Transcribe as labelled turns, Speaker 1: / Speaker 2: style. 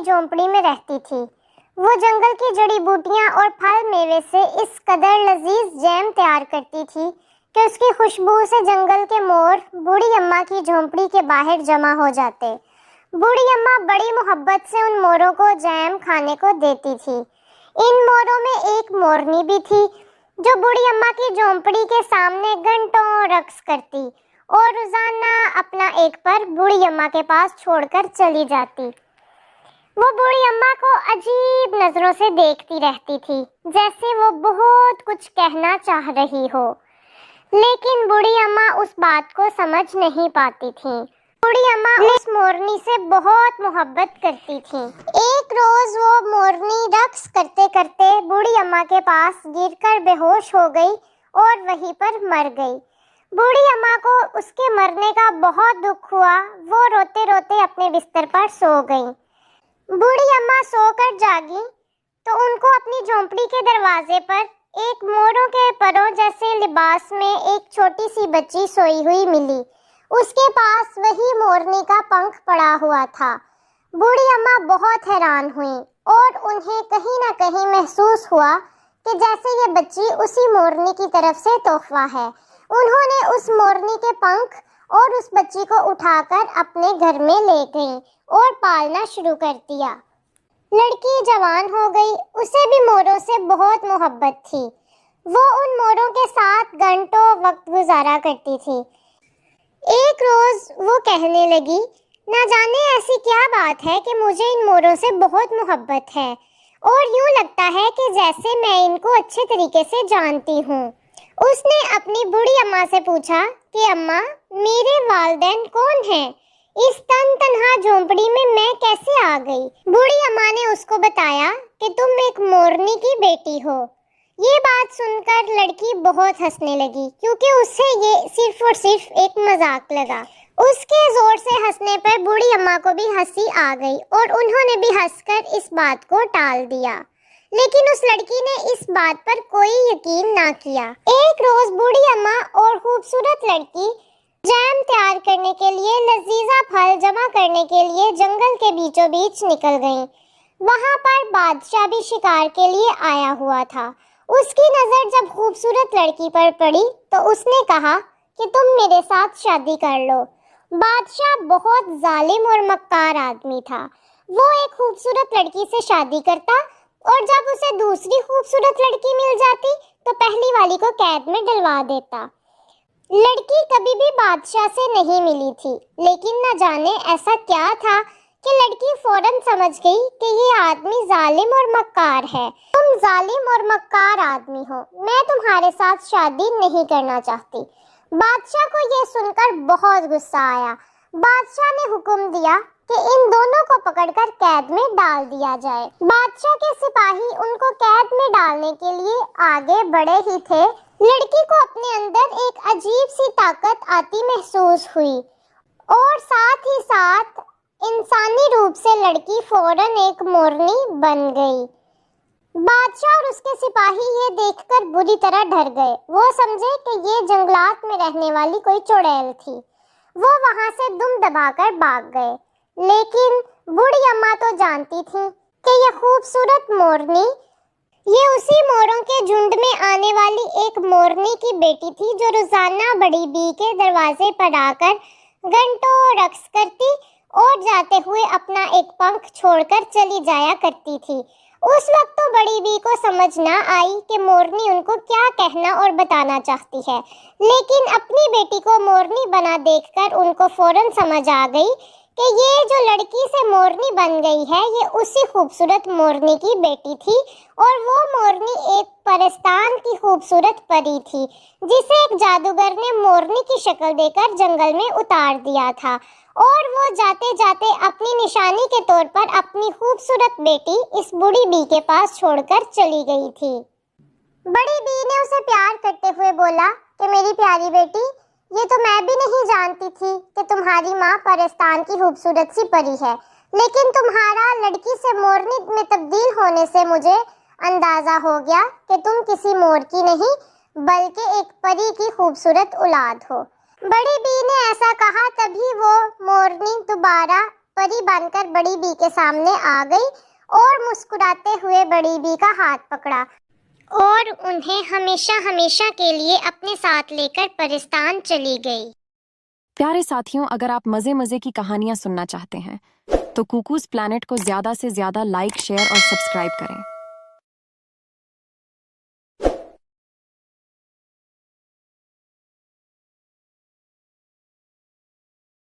Speaker 1: अपनी झोंपड़ी में रहती थी। वो जंगल की जड़ी बूटियां और फल मेवे से इस कदर लजीज जैम तैयार करती थी कि उसकी खुशबू से जंगल के मोर बूढ़ी अम्मा की झोंपड़ी के बाहर जमा हो जाते। बूढ़ी अम्मा बड़ी मोहब्बत से उन मोरों को जैम खाने को देती थी। इन मोरों में एक मोरनी भी थी जो बूढ़ी अम्मा की झोंपड़ी के सामने घंटों रक्स करती और रोजाना अपना एक पर बूढ़ी अम्मा के पास छोड़कर चली जाती। वो बूढ़ी अम्मा को अजीब नजरों से देखती रहती थी, जैसे वो बहुत कुछ कहना चाह रही हो, लेकिन बूढ़ी अम्मा उस बात को समझ नहीं पाती थी। बूढ़ी अम्मा उस मोरनी से बहुत मोहब्बत करती थी। एक रोज वो मोरनी रक्स करते करते बूढ़ी अम्मा के पास गिरकर बेहोश हो गई और वहीं पर मर गई। बूढ़ी अम्मा को उसके मरने का बहुत दुख हुआ। वो रोते रोते अपने बिस्तर पर सो गई। बूढ़ी अम्मा सोकर जागी तो उनको अपनी झोंपड़ी के दरवाजे पर एक मोरों के परों जैसे लिबास में एक छोटी सी बच्ची सोई हुई मिली। उसके पास वही मोरनी का पंख पड़ा हुआ था। बूढ़ी अम्मा बहुत हैरान हुई और उन्हें कहीं ना कहीं महसूस हुआ कि जैसे ये बच्ची उसी मोरनी की तरफ से तोहफा है। उन्होंने उस मोरनी के पंख और उस बच्ची को उठाकर अपने घर में ले गईं और पालना शुरू कर दिया। लड़की जवान हो गई, उसे भी मोरों से बहुत मोहब्बत थी। वो उन मोरों के साथ घंटों वक्त गुजारा करती थी। एक रोज वो कहने लगी, ना जाने ऐसी क्या बात है कि मुझे इन मोरों से बहुत मोहब्बत है और यूं लगता है कि जैसे मैं इनको अच्छे तरीके से जानती हूँ। उसने अपनी बूढ़ी अम्मा से पूछा कि अम्मा, मेरे वालिदैन कौन हैं? इस तन्हा झोंपड़ी में मैं कैसे आ गई? बूढ़ी अम्मा ने उसको बताया कि तुम एक मोरनी की बेटी हो। ये बात सुनकर लड़की बहुत हंसने लगी, क्योंकि उससे ये सिर्फ और सिर्फ एक मजाक लगा। उसके जोर से हंसने पर बूढ़ी अम्मा को भी हंसी आ गई और उन्होंने भी हंसकर इस बात को टाल दिया। लेकिन उस लड़की ने इस बात पर कोई यकीन ना किया। एक रोज बूढ़ी अम्मा और खूबसूरत लड़की जैम तैयार करने के लिए लजीजा फल जमा करने के लिए जंगल के बीचों बीच निकल गईं। वहां पर बादशाह भी शिकार के लिए आया हुआ था। उसकी नजर जब खूबसूरत लड़की पर पड़ी तो उसने कहा कि तुम मेरे साथ शादी कर लो। बादशाह बहुत जालिम और मक्कार आदमी था। वो एक खूबसूरत लड़की से शादी करता और जब उसे दूसरी खूबसूरत लड़की मिल जाती तो पहली वाली को कैद में डलवा देता। लड़की कभी भी बादशाह से नहीं मिली थी, लेकिन न जाने ऐसा क्या था कि लड़की फौरन समझ गई कि ये आदमी जालिम और मक्कार है। तुम जालिम और मक्कार आदमी हो, मैं तुम्हारे साथ शादी नहीं करना चाहती। बादशाह को ये सुनकर बहुत गुस्सा आया। बादशाह ने हुक्म दिया कि इन दोनों को पकड़कर कैद में डाल दिया जाए। बादशाह के सिपाही उनको कैद में डालने के लिए आगे बढ़े ही थे। लड़की को अपने अंदर एक अजीब सी ताकत आती महसूस हुई और साथ ही साथ इंसानी रूप से लड़की फौरन एक मोरनी बन गई। बादशाह और उसके सिपाही ये देखकर बुरी तरह डर गए। वो समझे कि ये जंगलात में रहने वाली कोई चुड़ैल थी। वो वहां से दुम दबाकर भाग गए, लेकिन बूढ़ी अम्मा तो जानती थी कि ये खूबसूरत मोरनी ये उसी मोरों के झुंड में आने वाली एक मोरनी की बेटी थी जो रोजाना बड़ी बी के दरवाजे पर आकर घंटों रक्स करती और जाते हुए अपना एक पंख छोड़कर चली जाया करती थी। उस वक्त तो बड़ी बी को समझ ना आई कि मोरनी उनको क्या कहना और बताना चाहती है, लेकिन अपनी बेटी को मोरनी बना देखकर उनको फौरन समझ आ गई कि ये जो लड़की से मोरनी बन गई है ये उसी खूबसूरत मोरनी की बेटी थी और वो मोरनी एक परिस्तान की खूबसूरत परी थी जिसे एक जादूगर ने मोरनी की शक्ल देकर जंगल में उतार दिया था और वो जाते जाते अपनी निशानी के तौर पर अपनी खूबसूरत बेटी इस बूढ़ी बी के पास छोड़कर चली गई थी। बड़ी बी ने उसे प्यार करते हुए बोला कि मेरी प्यारी बेटी, ये तो मैं भी नहीं जानती थी कि तुम्हारी माँ परिस्तान की खूबसूरत सी परी है, लेकिन तुम्हारा लड़की से मोरनी में तब्दील होने से मुझे अंदाजा हो गया कि तुम किसी मोर की नहीं बल्कि एक परी की खूबसूरत औलाद हो। बड़ी बी ने ऐसा कहा तभी वो मोरनी दोबारा پری بن کر بڑی بی کے سامنے آ گئی اور مسکراتے ہوئے بڑی بی کا ہاتھ پکڑا اور انہیں ہمیشہ ہمیشہ کے لیے اپنے ساتھ لے کر پرستان چلی گئی۔
Speaker 2: پیارے ساتھیوں، اگر آپ مزے کی کہانیاں سننا چاہتے ہیں تو کوکوز پلانٹ کو زیادہ سے زیادہ لائک، شیئر اور سبسکرائب کریں۔